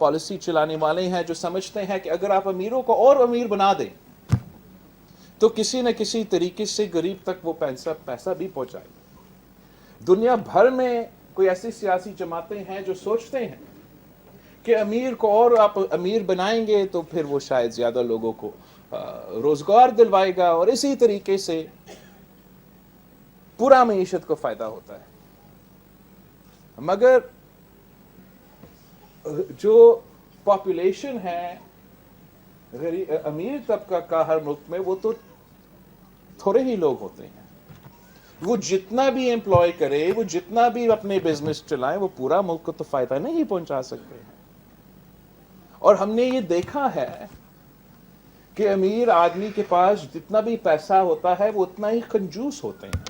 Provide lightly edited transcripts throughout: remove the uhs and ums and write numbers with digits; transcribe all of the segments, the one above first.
Policy چلانے والے ہیں جو سمجھتے ہیں کہ اگر آپ امیروں کو اور امیر بنا دیں تو کسی نہ کسی طریقے سے غریب تک وہ پیسہ بھی پہنچائے. دنیا بھر میں کوئی ایسی سیاسی جماعتیں ہیں جو سوچتے ہیں کہ امیر کو اور آپ امیر بنائیں گے تو پھر وہ شاید زیادہ لوگوں کو روزگار دلوائے گا اور اسی طریقے سے پورا معیشت کو فائدہ ہوتا ہے. مگر جو پاپولیشن ہے امیر طبقہ کا ہر ملک میں وہ تو تھوڑے ہی لوگ ہوتے ہیں. وہ جتنا بھی امپلائی کرے, وہ جتنا بھی اپنے بزنس چلائیں, وہ پورا ملک کو تو فائدہ نہیں پہنچا سکتے ہیں. اور ہم نے یہ دیکھا ہے کہ امیر آدمی کے پاس جتنا بھی پیسہ ہوتا ہے وہ اتنا ہی کنجوس ہوتے ہیں.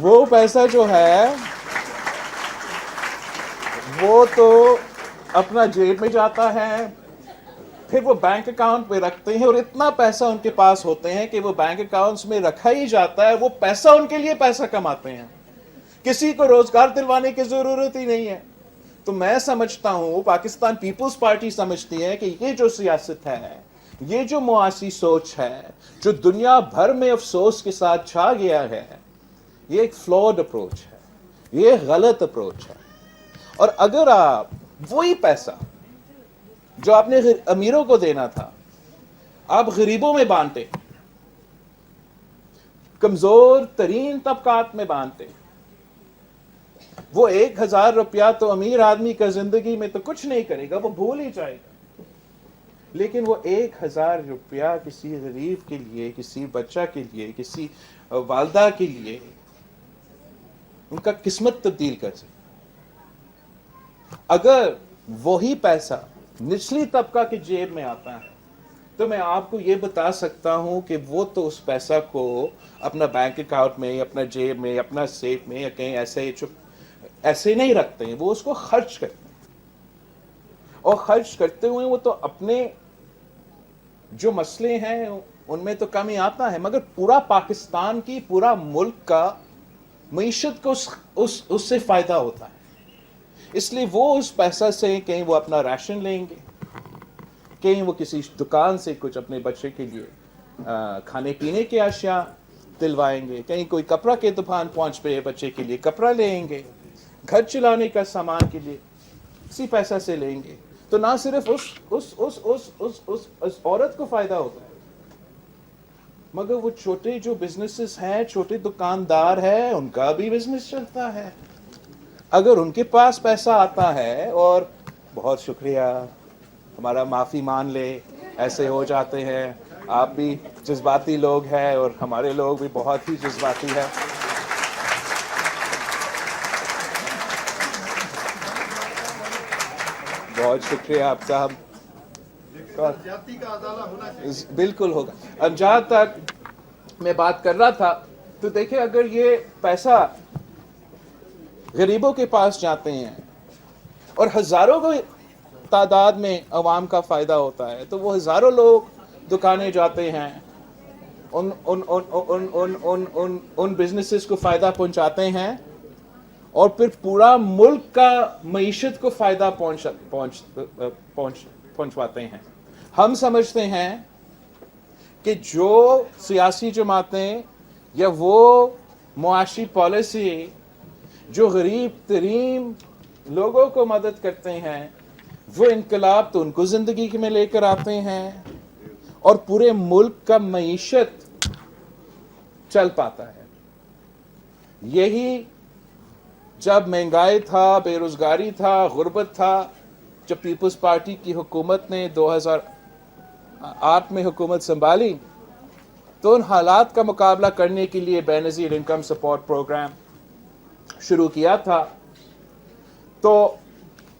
وہ پیسہ جو ہے وہ تو اپنا جیب میں جاتا ہے, پھر وہ بینک اکاؤنٹ پہ رکھتے ہیں, اور اتنا پیسہ ان کے پاس ہوتے ہیں کہ وہ بینک اکاؤنٹس میں رکھا ہی جاتا ہے. وہ پیسہ ان کے لیے پیسہ کماتے ہیں, کسی کو روزگار دلوانے کی ضرورت ہی نہیں ہے. تو میں سمجھتا ہوں, پاکستان پیپلز پارٹی سمجھتی ہے کہ یہ جو سیاست ہے, یہ جو معاشی سوچ ہے, جو دنیا بھر میں افسوس کے ساتھ چھا گیا ہے, یہ ایک فلاڈ اپروچ ہے, یہ غلط اپروچ ہے. اور اگر آپ وہی پیسہ جو آپ نے امیروں کو دینا تھا آپ غریبوں میں بانٹے, کمزور ترین طبقات میں بانٹے, وہ 1,000 روپیہ تو امیر آدمی کا زندگی میں تو کچھ نہیں کرے گا, وہ بھول ہی جائے گا. لیکن وہ 1,000 روپیہ کسی غریب کے لیے, کسی بچہ کے لیے, کسی والدہ کے لیے ان کا قسمت تبدیل کر سکتا. اگر وہی پیسہ نچلی طبقہ کی جیب میں آتا ہے تو میں آپ کو یہ بتا سکتا ہوں کہ وہ تو اس پیسہ کو اپنا بینک اکاؤنٹ میں, اپنا جیب میں, اپنا سیف میں یا کہیں ایسے نہیں رکھتے ہیں, وہ اس کو خرچ کرتے ہیں. اور خرچ کرتے ہوئے وہ تو اپنے جو مسئلے ہیں ان میں تو کمی آتا ہے, مگر پورا پاکستان کی, پورا ملک کا معیشت کو اس سے فائدہ ہوتا ہے. اس لیے وہ اس پیسہ سے کہیں وہ اپنا راشن لیں گے, کہیں وہ کسی دکان سے کچھ اپنے بچے کے لیے کھانے پینے کی اشیاء دلوائیں گے, کہیں کوئی کپڑا کے دکان پہنچ پہ بچے کے لیے کپڑا لیں گے, گھر چلانے کا سامان کے لیے اسی پیسہ سے لیں گے. تو نہ صرف اس عورت کو فائدہ ہوتا ہے, مگر وہ چھوٹے جو بزنسز ہیں, چھوٹے دکاندار ہیں, ان کا بھی بزنس چلتا ہے. اگر ان کے پاس پیسہ آتا ہے, اور بہت شکریہ, ہمارا معافی مان لے, ایسے ہو جاتے ہیں, آپ بھی جذباتی لوگ ہیں اور ہمارے لوگ بھی بہت ہی جذباتی ہیں. بہت شکریہ آپ کا. بالکل ہوگا. اب جہاں تک میں بات کر رہا تھا, تو دیکھیں اگر یہ پیسہ غریبوں کے پاس جاتے ہیں اور ہزاروں کو تعداد میں عوام کا فائدہ ہوتا ہے, تو وہ ہزاروں لوگ دکانیں جاتے ہیں, ان بزنسز کو فائدہ پہنچاتے ہیں, اور پھر پورا ملک کا معیشت کو فائدہ پہنچواتے ہیں. ہم سمجھتے ہیں کہ جو سیاسی جماعتیں یا وہ معاشی پالیسی جو غریب ترین لوگوں کو مدد کرتے ہیں, وہ انقلاب تو ان کو زندگی میں لے کر آتے ہیں, اور پورے ملک کا معیشت چل پاتا ہے. یہی جب مہنگائی تھا, بے روزگاری تھا, غربت تھا, جب پیپلز پارٹی کی حکومت نے 2008 میں حکومت سنبھالی, تو ان حالات کا مقابلہ کرنے کے لیے بے نظیر انکم سپورٹ پروگرام شروع کیا تھا. تو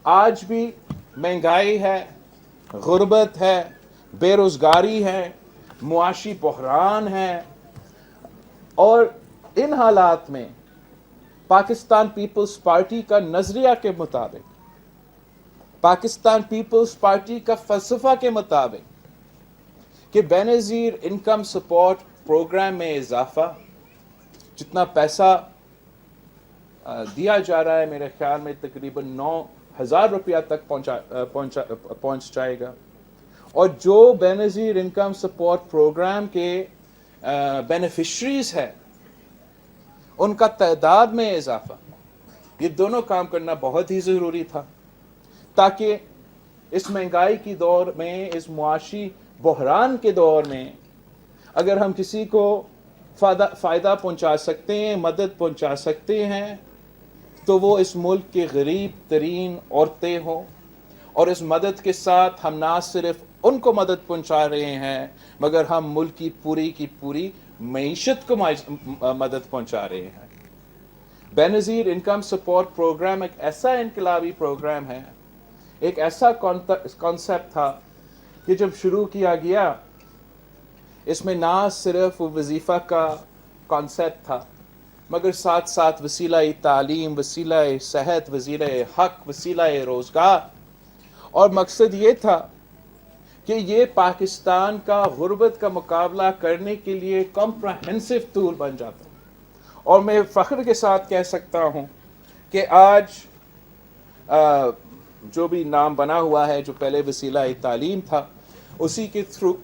آج بھی مہنگائی ہے, غربت ہے, بے روزگاری ہے, معاشی بحران ہے, اور ان حالات میں پاکستان پیپلز پارٹی کا نظریہ کے مطابق, پاکستان پیپلز پارٹی کا فلسفہ کے مطابق, کہ بے نظیر انکم سپورٹ پروگرام میں اضافہ, جتنا پیسہ دیا جا رہا ہے, میرے خیال میں تقریباً 1000 रुपया तक पहुंच जाएगा। और जो बेनज़ीर इनकम सपोर्ट प्रोग्राम के बेनिफिशरीज है उनका तादाद में इजाफा, ये दोनों काम करना बहुत ही ज़रूरी था, ताकि इस महंगाई की दौर में, इस मुआशी बहरान के दौर में अगर हम किसी को फ़ायदा पहुंचा सकते हैं, मदद पहुंचा सकते हैं, तो वो इस मुल्क के गरीब तरीन औरतें हों। और इस मदद के साथ हम ना सिर्फ उनको मदद पहुंचा रहे हैं, मगर हम मुल्क की पूरी मईशत को मदद पहुंचा रहे हैं। बेनज़ीर इनकम सपोर्ट प्रोग्राम एक ऐसा इनकलाबी प्रोग्राम है, एक ऐसा कॉन्सेप्ट था कि जब शुरू किया गया, इसमें ना सिर्फ वजीफ़ा का कॉन्सेप्ट था, मगर साथ साथ वसीला तालीम, वसीला सेहत, वसीला हक, वसीला रोज़गार। और मकसद ये था कि ये पाकिस्तान का गुर्बत का मुकाबला करने के लिए कॉम्प्रहेंसिव टूल बन जाता। और मैं फ़ख्र के साथ कह सकता हूँ कि आज जो भी नाम बना हुआ है, जो पहले वसीला तालीम था, उसी के थ्रू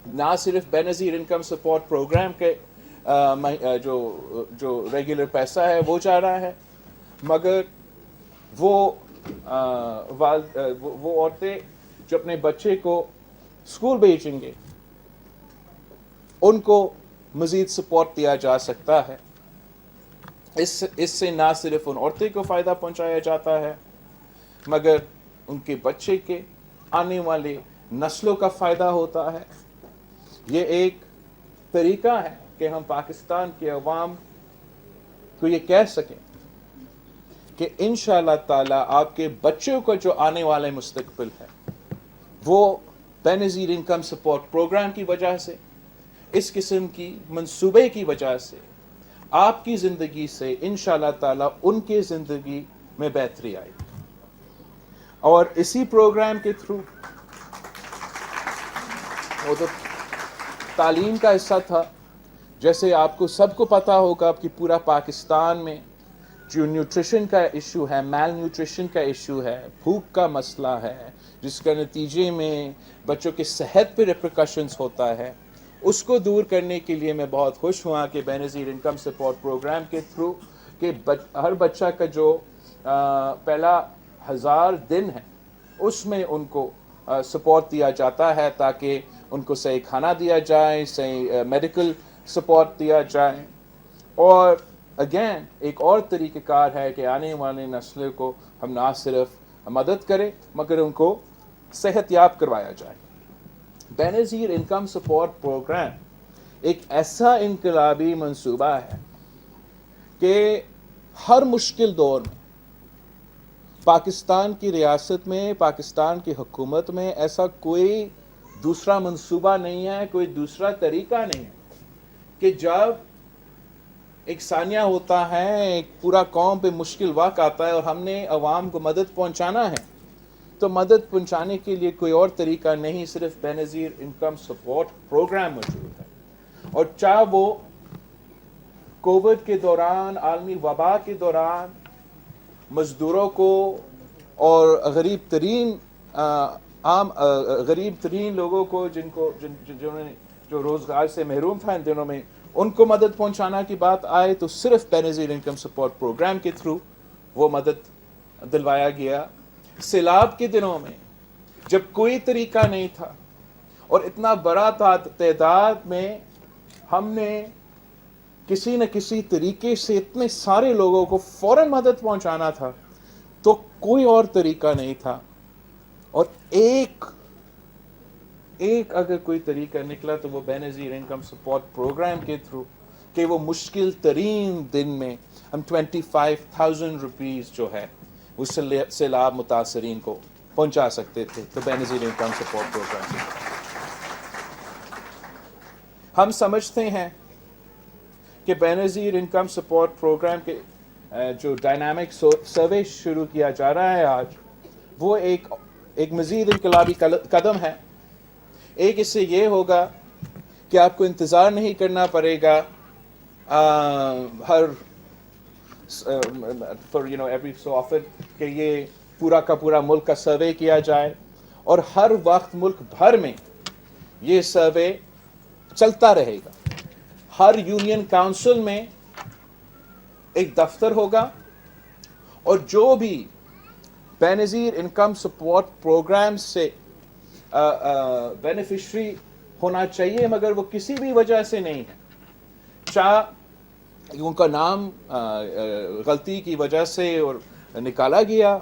ना सिर्फ बेनज़ीर इनकम सपोर्ट प्रोग्राम के जो रेगुलर पैसा है वो जा रहा है, मगर वो औरतें जो अपने बच्चे को स्कूल भेजेंगे, उनको मज़ीद सपोर्ट दिया जा सकता है। इससे ना सिर्फ उन औरतें को फ़ायदा पहुंचाया जाता है, मगर उनके बच्चे के आने वाले नस्लों का फ़ायदा होता है। ये एक तरीका है कि हम पाकिस्तान के अवाम को ये कह सकें कि इंशाअल्लाह ताला आपके बच्चों को जो आने वाले मुस्तकबिल है, वो बेनज़ीर इनकम सपोर्ट प्रोग्राम की वजह से, इस किस्म की मंसूबे की वजह से, आपकी ज़िंदगी से इंशाअल्लाह ताला उनके ज़िंदगी में बेहतरी आएगी। और इसी प्रोग्राम के थ्रू, वो तो तालीम का हिस्सा था, जैसे आपको सबको पता होगा कि पूरा पाकिस्तान में जो न्यूट्रिशन का इशू है, मैल न्यूट्रिशन का इशू है, भूख का मसला है, जिसका नतीजे में बच्चों की सेहत पर रिपरकशंस होता है, उसको दूर करने के लिए मैं बहुत खुश हुआ कि बेनज़ीर इनकम सपोर्ट प्रोग्राम के थ्रू कि हर बच्चा का जो पहला 1000 दिन है, उसमें उनको सपोर्ट दिया जाता है, ताकि उनको सही खाना दिया जाए, सही मेडिकल सपोर्ट दिया जाए। और अगेन एक और तरीक़ेकार है कि आने वाले नस्लों को हम ना सिर्फ मदद करें, मगर उनको सेहतयाब करवाया जाए। बेनज़ीर इनकम सपोर्ट प्रोग्राम एक ऐसा इनकलाबी मंसूबा है कि हर मुश्किल दौर में पाकिस्तान की रियासत में, पाकिस्तान की हुकूमत में ऐसा कोई दूसरा मंसूबा नहीं है, कोई दूसरा तरीका नहीं है कि जब एक सानिया होता है, एक पूरा कौम पे मुश्किल वक्त आता है और हमने अवाम को मदद पहुंचाना है, तो मदद पहुंचाने के लिए कोई और तरीका नहीं, सिर्फ बेनज़ीर इनकम सपोर्ट प्रोग्राम मौजूद है। और चाहे वो कोविड के दौरान, आलमी वबा के दौरान मज़दूरों को और गरीब तरीन लोगों को जिन्होंने जो रोज़गार से महरूम था इन दिनों में, उनको मदद पहुंचाना की बात आए, तो सिर्फ बेनज़ीर इनकम सपोर्ट प्रोग्राम के थ्रू वो मदद दिलवाया गया। सैलाब के दिनों में जब कोई तरीका नहीं था और इतना बड़ा तादाद में हमने किसी न किसी तरीके से इतने सारे लोगों को फौरन मदद पहुंचाना था, तो कोई और तरीका नहीं था। और एक अगर कोई तरीका निकला तो वो बेनज़ीर इनकम सपोर्ट प्रोग्राम के थ्रू कि वो मुश्किल तरीन दिन में हम 25,000 रुपीज़ जो है वो सैलाब मुतासरीन को पहुंचा सकते थे। तो बेनज़ीर इनकम सपोर्ट प्रोग्राम हम समझते हैं कि बेनज़ीर इनकम सपोर्ट प्रोग्राम के जो डायनामिक सर्वे शुरू किया जा रहा है आज, वो एक मज़ीद इनकलाबी कदम है। एक इससे ये होगा कि आपको इंतज़ार नहीं करना पड़ेगा हर एवरी सो ऑफन कि ये पूरा का पूरा मुल्क का सर्वे किया जाए और हर वक्त मुल्क भर में ये सर्वे चलता रहेगा। हर यूनियन काउंसिल में एक दफ्तर होगा और जो भी बेनज़ीर इनकम सपोर्ट प्रोग्राम से बेनिफिशरी होना चाहिए मगर वो किसी भी वजह से नहीं है, चाहे उनका नाम गलती की वजह से और निकाला गया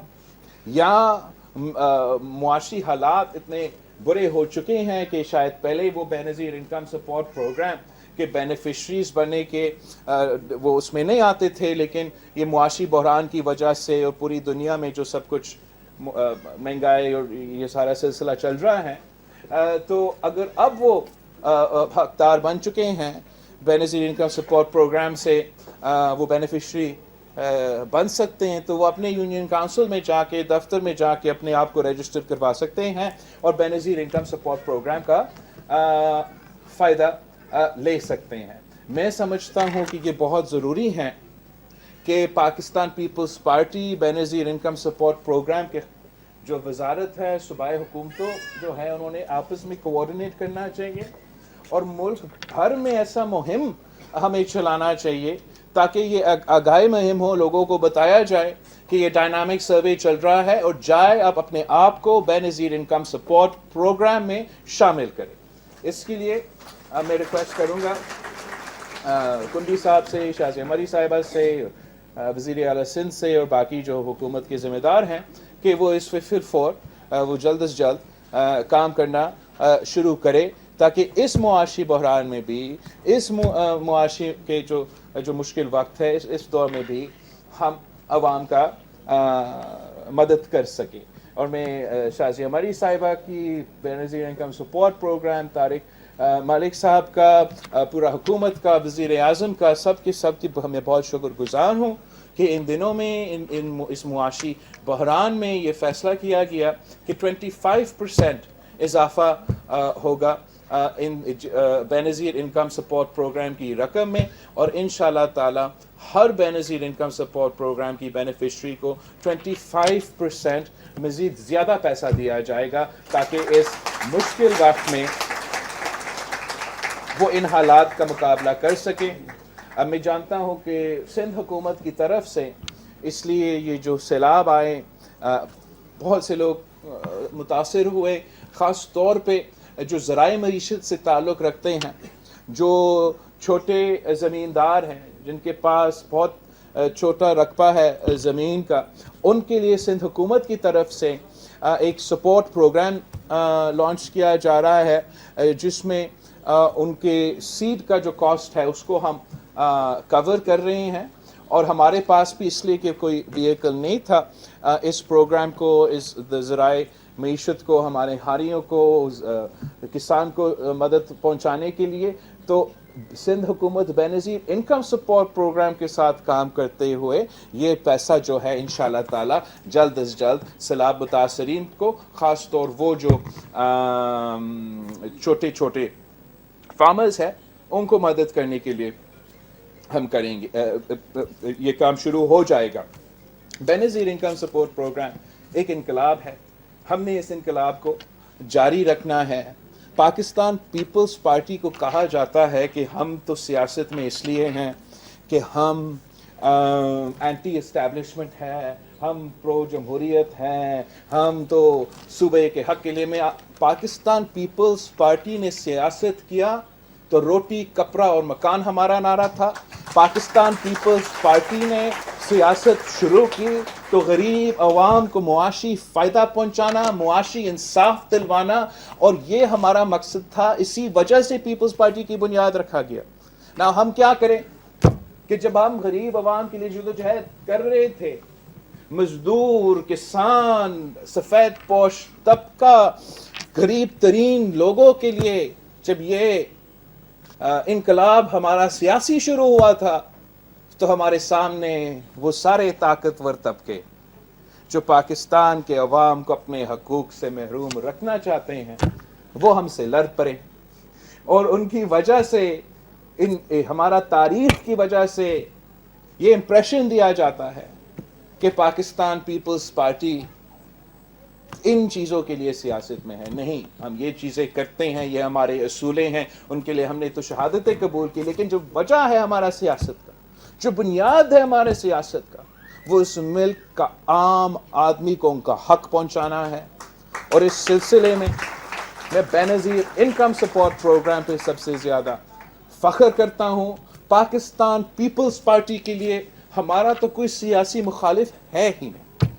या मुआशी हालात इतने बुरे हो चुके हैं कि शायद पहले वो बेनज़ीर इनकम सपोर्ट प्रोग्राम के बेनिफिशरीज बनने के वो उसमें नहीं आते थे, लेकिन ये मुआशी बहरान की वजह से और पूरी दुनिया में जो सब कुछ महंगाई और ये सारा सिलसिला चल रहा है, तो अगर अब वो हकदार बन चुके हैं बेनज़ीर इनकम सपोर्ट प्रोग्राम से, वो बेनिफिशरी बन सकते हैं, तो वो अपने यूनियन काउंसिल में जाके दफ्तर में जाके अपने आप को रजिस्टर करवा सकते हैं और बेनज़ीर इनकम सपोर्ट प्रोग्राम का फ़ायदा ले सकते हैं। मैं समझता हूँ कि ये बहुत ज़रूरी है कि Pakistan Peoples Party Benazir income support program के जो वजारत है, सूबाई हुकूमतों जो है, उन्होंने आपस में कोऑर्डिनेट करना चाहिए और मुल्क भर में ऐसा मुहिम हमें चलाना चाहिए ताकि ये आगाही मुहिम हो, लोगों को बताया जाए कि ये डायनामिक सर्वे चल रहा है और जाए आप अपने आप को बेनज़ीर इनकम सपोर्ट प्रोग्राम में शामिल करें। इसके लिए मैं रिक्वेस्ट करूँगा कुंडी साहब से, शाज़िया मरी साहिबा से, वज़ीर आला सिंध से और बाकी जो हुकूमत के ज़िम्मेदार हैं कि वो इस पे फिर वो जल्द से जल्द काम करना शुरू करे ताकि इस मुआशी बहरान में भी, इस मुआशी के जो मुश्किल वक्त है, इस दौर में भी हम आवाम का मदद कर सकें। और मैं शाज़िया मरी साहिबा की Benazir income support program, Tariq Malik साहब का, पूरा हुकूमत का, वज़ीर आज़म का, सब की मैं बहुत शुक्रगुज़ार हूँ कि इन दिनों में इस मुआशी बहरान में ये फ़ैसला किया गया कि 25% इजाफ़ा होगा इन बेनज़ीर इनकम सपोर्ट प्रोग्राम की रकम में और इंशाअल्लाह ताला हर बेनज़ीर इनकम सपोर्ट प्रोग्राम की बेनिफिशरी को 25% मज़ीद ज़्यादा पैसा दिया जाएगा ताकि इस मुश्किल वक्त में वो इन हालात का मुकाबला कर सकें। अब मैं जानता हूँ कि सिंध हुकूमत की तरफ से इसलिए ये जो सैलाब आए, बहुत से लोग मुतासिर हुए, ख़ास तौर पे जो ज़राए मईशत से ताल्लुक़ रखते हैं, जो छोटे ज़मींदार हैं, जिनके पास बहुत छोटा रकबा है ज़मीन का, उनके लिए सिंध हुकूमत की तरफ से एक सपोर्ट प्रोग्राम लॉन्च किया जा रहा है जिसमें उनके सीड का जो कॉस्ट है उसको हम कवर कर रहे हैं और हमारे पास भी इसलिए कि कोई व्हीकल नहीं था इस प्रोग्राम को, इस ज़राए मईशत को, हमारे हारियों को, किसान को मदद पहुंचाने के लिए, तो सिंध हुकूमत बेनज़ीर इनकम सपोर्ट प्रोग्राम के साथ काम करते हुए ये पैसा जो है इंशाअल्लाह ताला जल्द अज जल्द सैलाब मुतासरीन को, ख़ास तौर वो जो छोटे छोटे फार्मर्स हैं, उनको मदद करने के लिए हम करेंगे। ये काम शुरू हो जाएगा। बेनज़ीर इनकम सपोर्ट प्रोग्राम एक इनकलाब है, हमने इस इनकलाब को जारी रखना है। पाकिस्तान पीपल्स पार्टी को कहा जाता है कि हम तो सियासत में इसलिए हैं कि हम एंटी इस्टेब्लिशमेंट है, हम प्रो जमहूरियत हैं, हम तो सूबे के हक के लिए। में पाकिस्तान पीपल्स पार्टी ने सियासत किया तो रोटी कपड़ा और मकान हमारा नारा था। पाकिस्तान पीपल्स पार्टी ने सियासत शुरू की तो गरीब अवाम को मुआशी फ़ायदा पहुंचाना, मुआशी इंसाफ दिलवाना, और ये हमारा मकसद था। इसी वजह से पीपल्स पार्टी की बुनियाद रखा गया ना। हम क्या करें कि जब हम गरीब अवाम के लिए जदोजहद कर रहे थे, मजदूर, किसान, सफ़ेद पोश तबका, गरीब तरीन लोगों के लिए जब ये इनकलाब हमारा सियासी शुरू हुआ था, तो हमारे सामने वो सारे ताकतवर तबके जो पाकिस्तान के अवाम को अपने हकूक से महरूम रखना चाहते हैं, वो हमसे लड़ पड़े। और उनकी वजह से, हमारा तारीख की वजह से ये इम्प्रेशन दिया जाता है कि पाकिस्तान पीपल्स पार्टी ان چیزوں کے لیے سیاست میں ہے. نہیں, ہم یہ چیزیں کرتے ہیں, یہ ہمارے اصولیں ہیں, ان کے لیے ہم نے تو شہادتیں قبول کی, لیکن جو وجہ ہے ہمارا سیاست کا, جو بنیاد ہے ہمارے سیاست کا, وہ اس ملک کا عام آدمی کو ان کا حق پہنچانا ہے. اور اس سلسلے میں بے نظیر انکم سپورٹ پروگرام پہ سب سے زیادہ فخر کرتا ہوں. پاکستان پیپلز پارٹی کے لیے ہمارا تو کوئی سیاسی مخالف ہے ہی نہیں.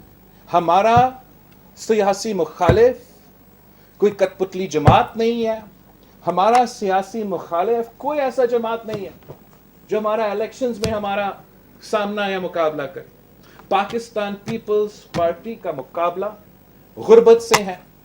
ہمارا سیاسی مخالف کوئی کٹ پتلی جماعت نہیں ہے. ہمارا سیاسی مخالف کوئی ایسا جماعت نہیں ہے جو ہمارا الیکشنز میں ہمارا سامنا یا مقابلہ کرے. پاکستان پیپلز پارٹی کا مقابلہ غربت سے ہے,